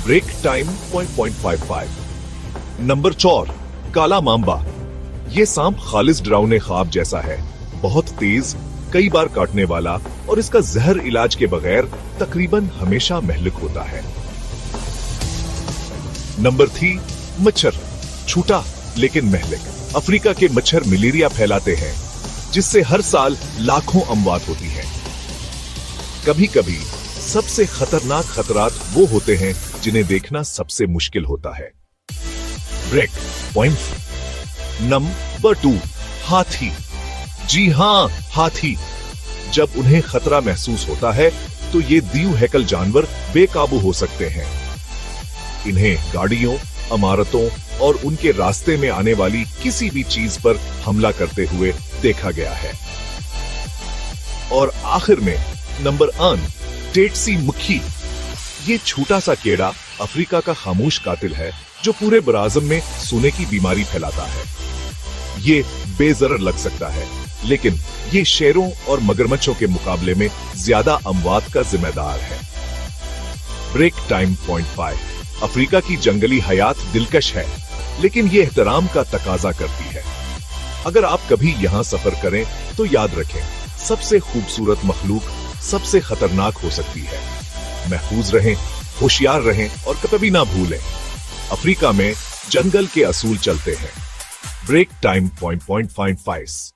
Break time .55। Number 4, काला Mamba. ये सांप खालिस डरावने ख्वाब जैसा है, बहुत तेज, कई बार काटने वाला और इसका जहर इलाज के बगैर तकरीबन हमेशा महलिक होता है। नंबर 3, मच्छर। छोटा लेकिन महलिक। अफ्रीका के मच्छर मलेरिया फैलाते हैं, जिससे हर साल लाखों अमवात होती हैं। कभी कभी सबसे खतरनाक खतरात वो होते हैं जिन्हें देखना सबसे मुश्किल होता है। ब्रेक पॉइंट नंबर 2, हाथी। जी हां, हाथी। जब उन्हें खतरा महसूस होता है तो ये द्विहैकल जानवर बेकाबू हो सकते हैं। इन्हें गाड़ियों, इमारतों और उनके रास्ते में आने वाली किसी भी चीज पर हमला करते हुए देखा गया है। और आखिर में नंबर 8, टेटसी मक्खी। ये छोटा सा कीड़ा अफ्रीका का खामोश कातिल है जो पूरे बराज़म में सोने की बीमारी फैलाता है। ये बेजरर लग सकता है, लेकिन ये शेरों और मगरमच्छों के मुकाबले में ज्यादा अमवात का जिम्मेदार है। Break time .5। अफ्रीका की जंगली हयात दिलकश है, लेकिन ये एहतराम का तकाजा करती है। अगर आप कभी यहां सफर करें तो याद रखें, सबसे खूबसूरत मखलूक सबसे खतरनाक हो सकती है। महफूज रहें, होशियार रहें और कभी ना भूलें, अफ्रीका में जंगल के असूल चलते हैं। Break time .55।